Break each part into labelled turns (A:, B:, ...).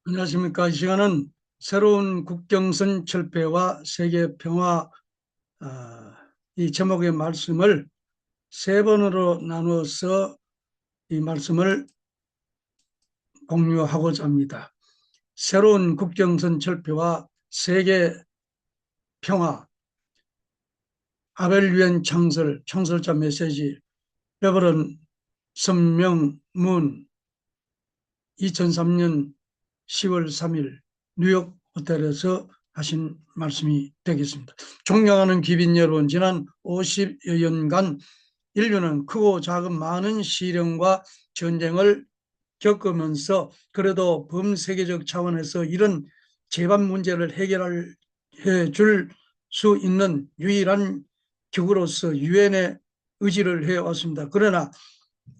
A: 안녕하십니까. 이 시간은 새로운 국경선 철폐와 세계 평화 이 제목의 말씀을 세 번으로 나누어서 이 말씀을 공유하고자 합니다. 새로운 국경선 철폐와 세계 평화, 아벨 유엔 창설자 메시지, 레버런 선명문, 2003년 10월 3일 뉴욕 호텔에서 하신 말씀이 되겠습니다. 존경하는 귀빈 여러분, 지난 50여 년간 인류는 크고 작은 많은 시련과 전쟁을 겪으면서 그래도 범세계적 차원에서 이런 재반 문제를 해결해 줄 수 있는 유일한 격으로서 유엔의 의지를 해왔습니다. 그러나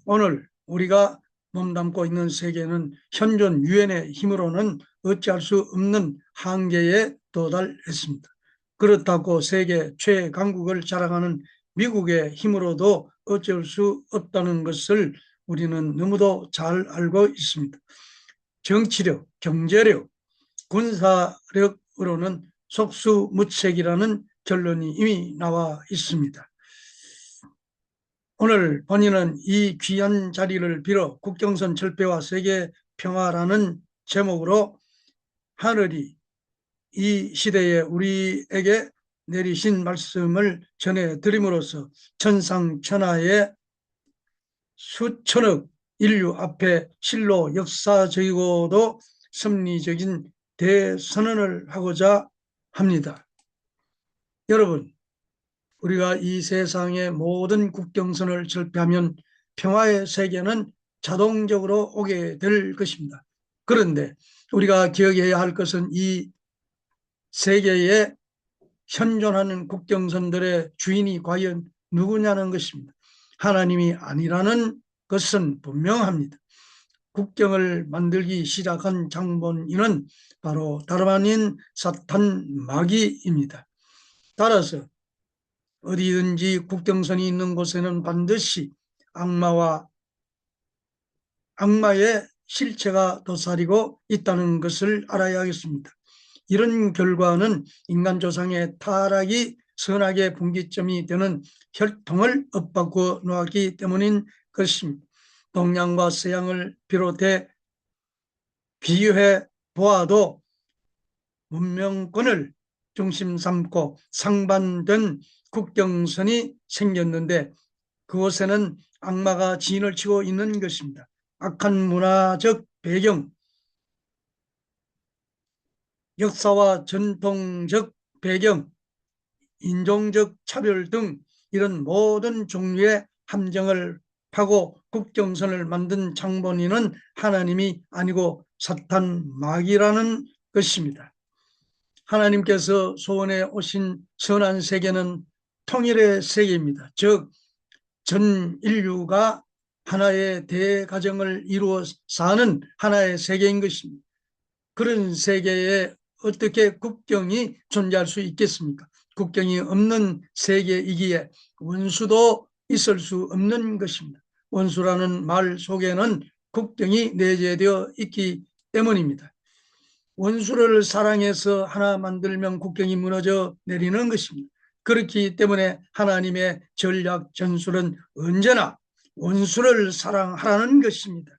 A: 오늘 우리가 몸담고 있는 세계는 현존 유엔의 힘으로는 어찌할 수 없는 한계에 도달했습니다. 그렇다고 세계 최강국을 자랑하는 미국의 힘으로도 어쩔 수 없다는 것을 우리는 너무도 잘 알고 있습니다. 정치력, 경제력, 군사력으로는 속수무책이라는 결론이 이미 나와 있습니다. 오늘 본인은 이 귀한 자리를 빌어 국경선 철폐와 세계 평화라는 제목으로 하늘이 이 시대에 우리에게 내리신 말씀을 전해드림으로써 천상천하의 수천억 인류 앞에 실로 역사적이고도 섭리적인 대선언을 하고자 합니다. 여러분, 우리가 이 세상의 모든 국경선을 철폐하면 평화의 세계는 자동적으로 오게 될 것입니다. 그런데 우리가 기억해야 할 것은 이 세계에 현존하는 국경선들의 주인이 과연 누구냐는 것입니다. 하나님이 아니라는 것은 분명합니다. 국경을 만들기 시작한 장본인은 바로 다름 아닌 사탄 마귀입니다. 따라서 어디든지 국경선이 있는 곳에는 반드시 악마의 실체가 도사리고 있다는 것을 알아야 하겠습니다. 이런 결과는 인간 조상의 타락이 선악의 분기점이 되는 혈통을 엇바꾸어 놓았기 때문인 것입니다. 동양과 서양을 비롯해 비교해 보아도 문명권을 중심 삼고 상반된 국경선이 생겼는데 그곳에는 악마가 진을 치고 있는 것입니다. 악한 문화적 배경, 역사와 전통적 배경, 인종적 차별 등 이런 모든 종류의 함정을 파고 국경선을 만든 장본인은 하나님이 아니고 사탄 마귀라는 것입니다. 하나님께서 소원해 오신 선한 세계는 통일의 세계입니다. 즉, 전 인류가 하나의 대가정을 이루어 사는 하나의 세계인 것입니다. 그런 세계에 어떻게 국경이 존재할 수 있겠습니까? 국경이 없는 세계이기에 원수도 있을 수 없는 것입니다. 원수라는 말 속에는 국경이 내재되어 있기 때문입니다. 원수를 사랑해서 하나 만들면 국경이 무너져 내리는 것입니다. 그렇기 때문에 하나님의 전략 전술은 언제나 원수를 사랑하라는 것입니다.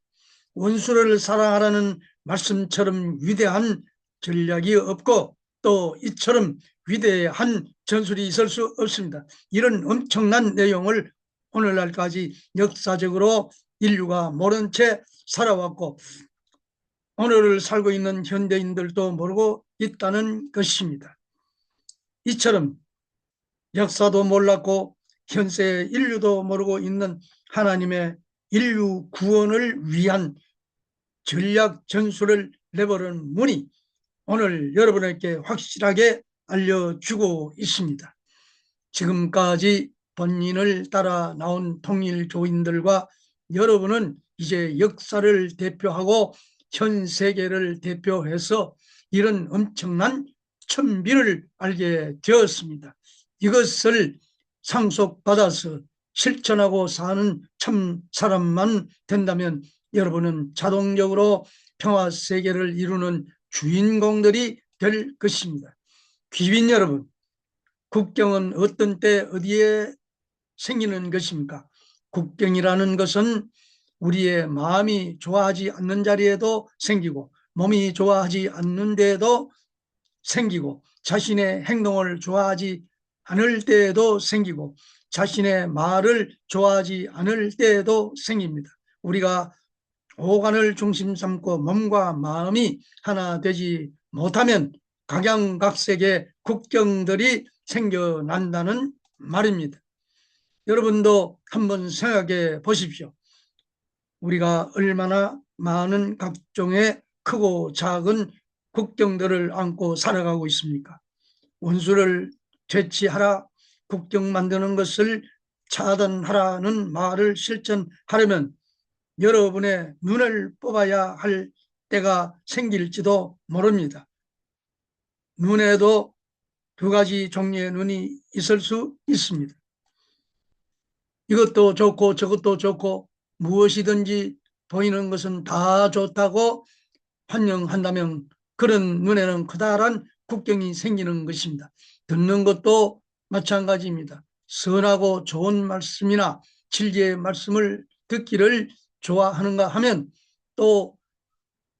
A: 원수를 사랑하라는 말씀처럼 위대한 전략이 없고 또 이처럼 위대한 전술이 있을 수 없습니다. 이런 엄청난 내용을 오늘날까지 역사적으로 인류가 모른 채 살아왔고 오늘을 살고 있는 현대인들도 모르고 있다는 것입니다. 이처럼 역사도 몰랐고 현세 인류도 모르고 있는 하나님의 인류 구원을 위한 전략 전술을 내버린 문이 오늘 여러분에게 확실하게 알려주고 있습니다. 지금까지 본인을 따라 나온 통일교인들과 여러분은 이제 역사를 대표하고 현 세계를 대표해서 이런 엄청난 천비를 알게 되었습니다. 이것을 상속받아서 실천하고 사는 참 사람만 된다면 여러분은 자동적으로 평화 세계를 이루는 주인공들이 될 것입니다. 귀빈 여러분, 국경은 어떤 때 어디에 생기는 것입니까? 국경이라는 것은 우리의 마음이 좋아하지 않는 자리에도 생기고 몸이 좋아하지 않는 데에도 생기고 자신의 행동을 좋아하지 않을 때에도 생기고 자신의 말을 좋아하지 않을 때에도 생깁니다. 우리가 오간을 중심 삼고 몸과 마음이 하나 되지 못하면 각양각색의 국경들이 생겨난다는 말입니다. 여러분도 한번 생각해 보십시오. 우리가 얼마나 많은 각종의 크고 작은 국경들을 안고 살아가고 있습니까? 원수를 퇴치하라, 국경 만드는 것을 차단하라는 말을 실천하려면 여러분의 눈을 뽑아야 할 때가 생길지도 모릅니다. 눈에도 두 가지 종류의 눈이 있을 수 있습니다. 이것도 좋고 저것도 좋고 무엇이든지 보이는 것은 다 좋다고 환영한다면 그런 눈에는 커다란 국경이 생기는 것입니다. 듣는 것도 마찬가지입니다. 선하고 좋은 말씀이나 진리의 말씀을 듣기를 좋아하는가 하면 또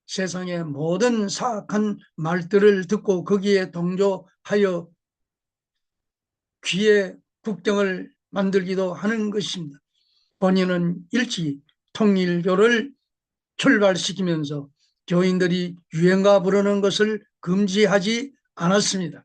A: 세상의 모든 사악한 말들을 듣고 거기에 동조하여 귀의 국경을 만들기도 하는 것입니다. 본인은 일찍 통일교를 출발시키면서 교인들이 유행가 부르는 것을 금지하지 않았습니다.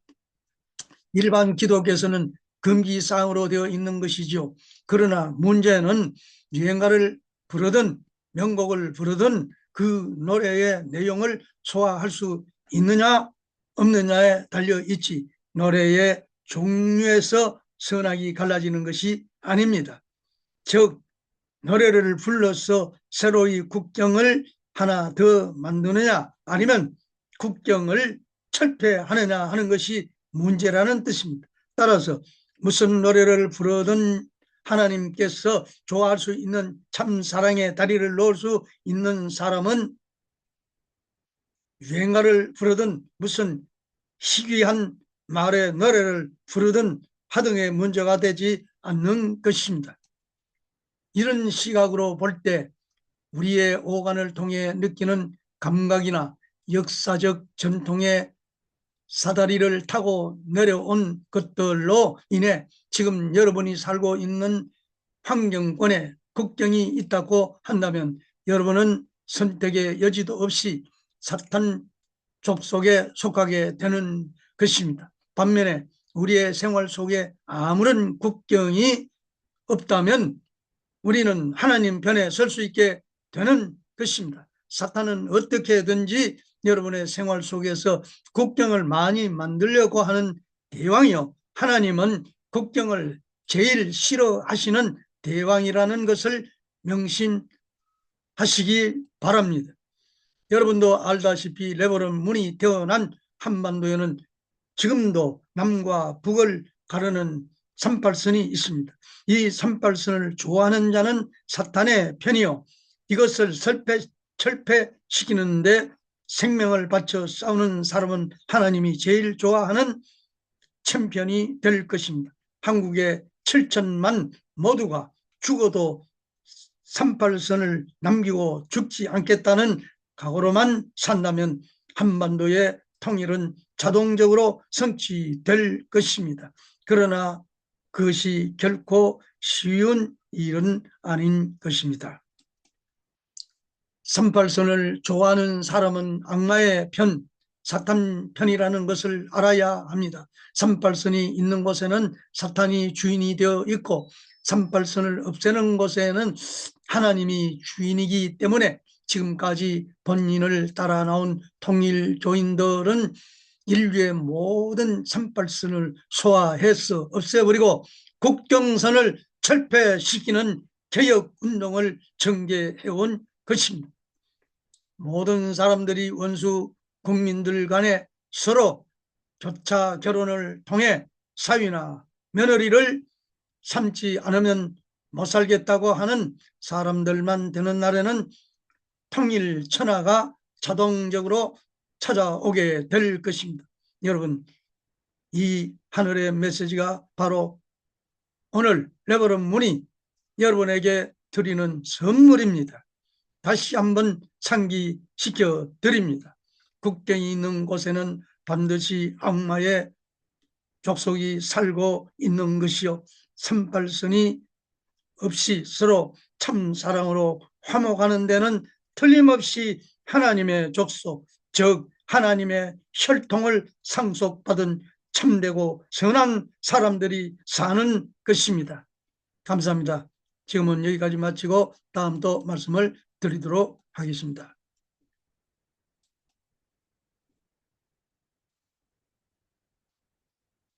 A: 일반 기독교에서는 금기사항으로 되어 있는 것이죠. 그러나 문제는 유행가를 부르든 명곡을 부르든 그 노래의 내용을 소화할 수 있느냐 없느냐에 달려있지 노래의 종류에서 선악이 갈라지는 것이 아닙니다. 즉 노래를 불러서 새로이 국경을 하나 더 만드느냐 아니면 국경을 철폐하느냐 하는 것이 문제라는 뜻입니다. 따라서 무슨 노래를 부르든 하나님께서 좋아할 수 있는 참 사랑의 다리를 놓을 수 있는 사람은 유행가를 부르든 무슨 희귀한 말의 노래를 부르든 하등의 문제가 되지 않는 것입니다. 이런 시각으로 볼 때 우리의 오간을 통해 느끼는 감각이나 역사적 전통의 사다리를 타고 내려온 것들로 인해 지금 여러분이 살고 있는 환경권에 국경이 있다고 한다면 여러분은 선택의 여지도 없이 사탄 족속에 속하게 되는 것입니다. 반면에 우리의 생활 속에 아무런 국경이 없다면 우리는 하나님 편에 설 수 있게 되는 것입니다. 사탄은 어떻게든지 여러분의 생활 속에서 국경을 많이 만들려고 하는 대왕이요, 하나님은 국경을 제일 싫어하시는 대왕이라는 것을 명심하시기 바랍니다. 여러분도 알다시피 레버넌 문이 태어난 한반도에는 지금도 남과 북을 가르는 38선이 있습니다. 이 38선을 좋아하는 자는 사탄의 편이요, 이것을 철폐시키는데 생명을 바쳐 싸우는 사람은 하나님이 제일 좋아하는 챔피언이 될 것입니다. 한국의 7천만 모두가 죽어도 38선을 남기고 죽지 않겠다는 각오로만 산다면 한반도의 통일은 자동적으로 성취될 것입니다. 그러나 그것이 결코 쉬운 일은 아닌 것입니다. 38선을 좋아하는 사람은 악마의 편, 사탄 편이라는 것을 알아야 합니다. 38선이 있는 곳에는 사탄이 주인이 되어 있고 38선을 없애는 곳에는 하나님이 주인이기 때문에 지금까지 본인을 따라 나온 통일교인들은 인류의 모든 38선을 소화해서 없애버리고 국경선을 철폐시키는 개혁운동을 전개해온 것입니다. 모든 사람들이 원수 국민들 간에 서로 교차 결혼을 통해 사위나 며느리를 삼지 않으면 못 살겠다고 하는 사람들만 되는 날에는 통일 천하가 자동적으로 찾아오게 될 것입니다. 여러분, 이 하늘의 메시지가 바로 오늘 레버런 문이 여러분에게 드리는 선물입니다. 다시 한번 상기시켜 드립니다. 국경이 있는 곳에는 반드시 악마의 족속이 살고 있는 것이요, 38선이 없이 서로 참 사랑으로 화목하는 데는 틀림없이 하나님의 족속, 즉 하나님의 혈통을 상속받은 참되고 선한 사람들이 사는 것입니다. 감사합니다. 지금은 여기까지 마치고 다음 또 말씀을 드리도록 하겠습니다.